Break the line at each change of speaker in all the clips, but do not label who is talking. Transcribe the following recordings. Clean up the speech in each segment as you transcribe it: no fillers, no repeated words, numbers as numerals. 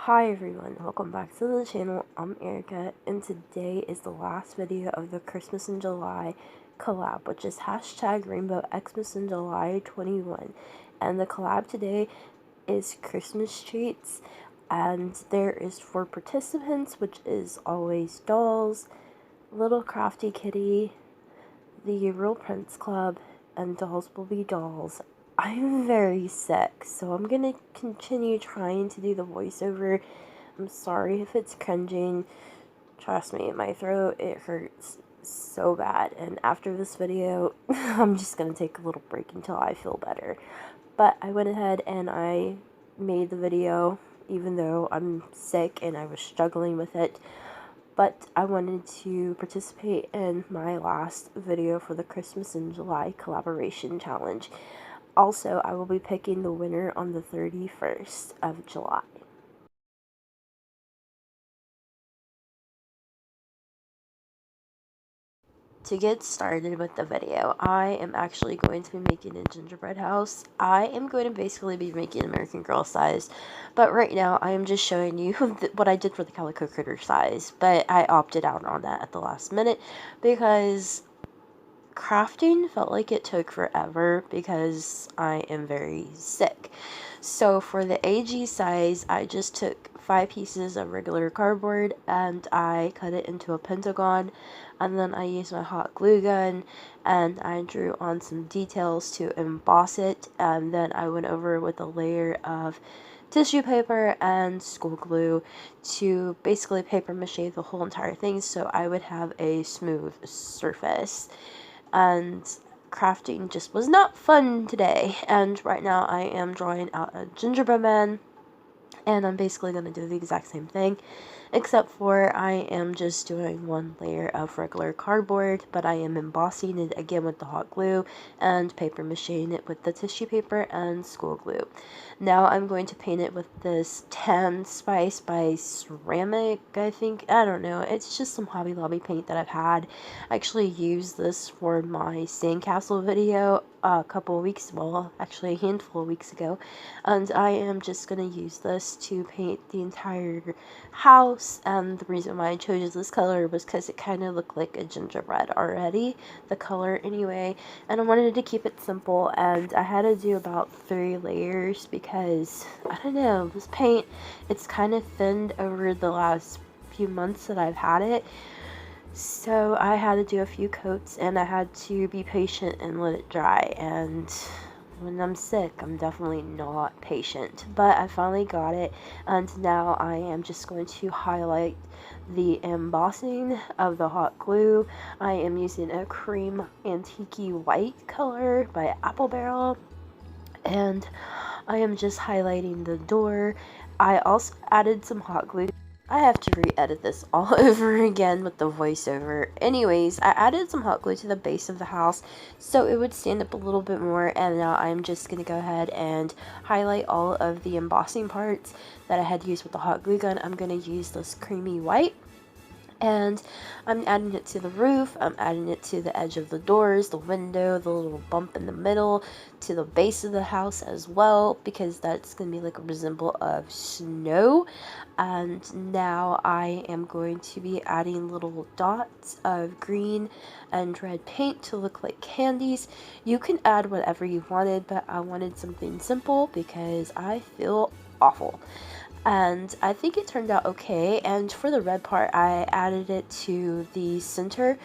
Hi everyone, welcome back to the channel. I'm Erica, and today is the last video of the Christmas in July collab, which is hashtag Rainbow Xmas in July 21. And the collab today is Christmas treats, and there is 4 participants, which is always dolls, little Crafty Kitty, the Real Prince Club, and Dolls Will Be Dolls. I'm very sick, so I'm gonna continue trying to do the voiceover. I'm sorry if it's cringing. Trust me, my throat, it hurts so bad. And after this video, I'm just gonna take a little break until I feel better. But I went ahead and I made the video, even though I'm sick and I was struggling with it. But I wanted to participate in my last video for the Christmas in July collaboration challenge. Also, I will be picking the winner on the 31st of July. To get started with the video, I am actually going to be making a gingerbread house. I am going to basically be making American Girl size, but right now I am just showing you what I did for the Calico Critter size, but I opted out on that at the last minute because crafting felt like it took forever because I am very sick. So for the AG size, I just took 5 pieces of regular cardboard and I cut it into a pentagon, and then I used my hot glue gun and I drew on some details to emboss it, and then I went over with a layer of tissue paper and school glue to basically paper mache the whole entire thing so I would have a smooth surface. And crafting just was not fun today, and right now I am drawing out a gingerbread man, and I'm basically going to do the exact same thing, except for I am just doing 1 layer of regular cardboard, but I am embossing it again with the hot glue and paper macheing it with the tissue paper and school glue. Now I'm going to paint it with this tan spice by ceramic, I think. I don't know, it's just some Hobby Lobby paint that I've had. I actually used this for my sandcastle video a couple of weeks, well, actually a handful of weeks ago, and I am just going to use this to paint the entire house. And the reason why I chose this color was because it kind of looked like a gingerbread already, the color anyway, and I wanted to keep it simple, and I had to do about 3 layers because, I don't know, this paint, it's kind of thinned over the last few months that I've had it. So I had to do a few coats and I had to be patient and let it dry, and when I'm sick, I'm definitely not patient. But I finally got it, and now I am just going to highlight the embossing of the hot glue. I am using a cream antique white color by Apple Barrel, and I am just highlighting the door. I also added some hot glue. I have to re-edit this all over again with the voiceover. Anyways, I added some hot glue to the base of the house so it would stand up a little bit more, and now I'm just going to go ahead and highlight all of the embossing parts that I had used with the hot glue gun. I'm going to use this creamy white, and I'm adding it to the roof, I'm adding it to the edge of the doors, the window, the little bump in the middle, to the base of the house as well, because that's going to be like a resemble of snow. And now I am going to be adding little dots of green and red paint to look like candies. You can add whatever you wanted, but I wanted something simple because I feel awful. And I think it turned out okay. And for the red part, I added it to the center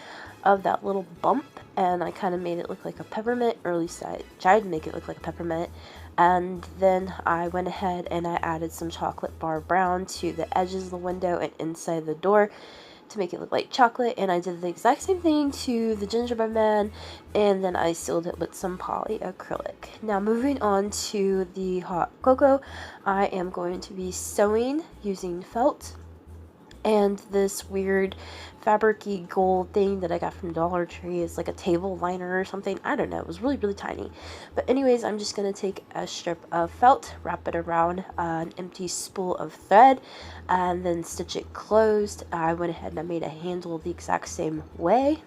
of that little bump, and I kind of made it look like a peppermint, or at least I tried to make it look like a peppermint. And then I went ahead and I added some chocolate bar brown to the edges of the window and inside the door to make it look like chocolate, and I did the exact same thing to the gingerbread man, and then I sealed it with some polyacrylic. Now moving on to the hot cocoa, I am going to be sewing using felt and this weird fabricy gold thing that I got from Dollar Tree. Is like a table liner or something, I don't know, it was really tiny. But anyways, I'm just going to take a strip of felt, wrap it around an empty spool of thread, and then stitch it closed. I went ahead and I made a handle the exact same way,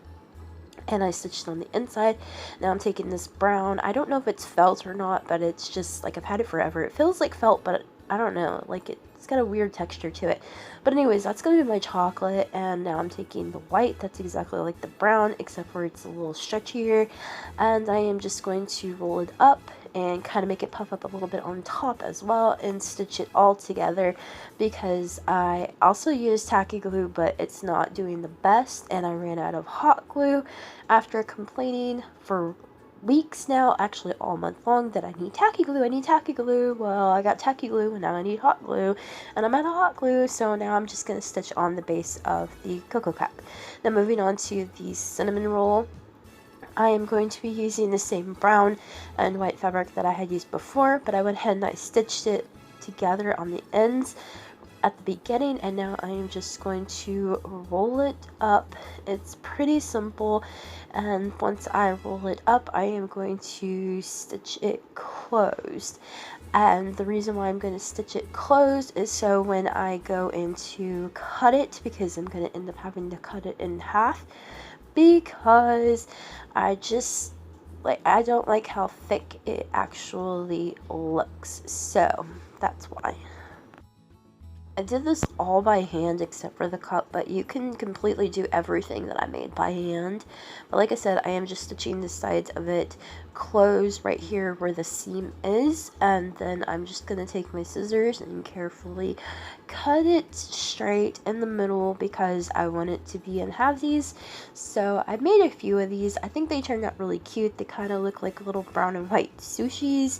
and I stitched on the inside. Now I'm taking this brown, I don't know if it's felt or not, but it's just like, I've had it forever. It feels like felt, but I don't know, like it's got a weird texture to it. But anyways, that's going to be my chocolate, and now I'm taking the white that's exactly like the brown, except for it's a little stretchier, and I am just going to roll it up and kind of make it puff up a little bit on top as well and stitch it all together, because I also use tacky glue, but it's not doing the best, and I ran out of hot glue after complaining for weeks now, actually all month long, that I need tacky glue, I need tacky glue. Well, I got tacky glue and now I need hot glue, and I'm out of hot glue, so now I'm just going to stitch on the base of the cocoa cap. Now moving on to the cinnamon roll, I am going to be using the same brown and white fabric that I had used before, but I went ahead and I stitched it together on the ends at the beginning, and now I am just going to roll it up. It's pretty simple, and once I roll it up, I am going to stitch it closed. And the reason why I'm going to stitch it closed is so when I go in to cut it, because I'm going to end up having to cut it in half, because I just I don't like how thick it actually looks, so that's why. I did this all by hand except for the cup, but you can completely do everything that I made by hand. But like I said, I am just stitching the sides of it closed right here where the seam is, and then I'm just going to take my scissors and carefully cut it straight in the middle because I want it to be in halvesies. So I made a few of these. I think they turned out really cute. They kind of look like little brown and white sushis,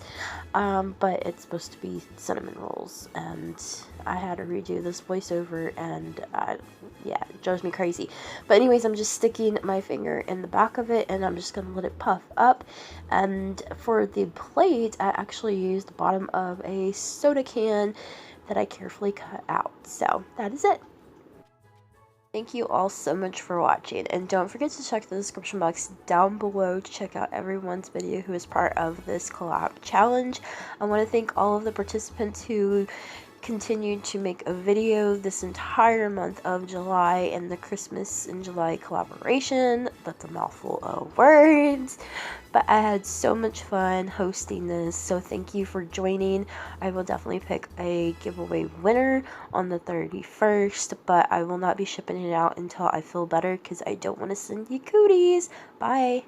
but it's supposed to be cinnamon rolls, and I had to redo this voiceover, and yeah, it drives me crazy. But anyways, I'm just sticking my finger in the back of it, and I'm just going to let it puff up. And for the plate, I actually used the bottom of a soda can that I carefully cut out. So that is it. Thank you all so much for watching, and don't forget to check the description box down below to check out everyone's video who is part of this collab challenge. I want to thank all of the participants who continued to make a video this entire month of July and the Christmas in July collaboration. That's a mouthful of words, but I had so much fun hosting this, so thank you for joining. I will definitely pick a giveaway winner on the 31st, but I will not be shipping it out until I feel better because I don't want to send you cooties. Bye!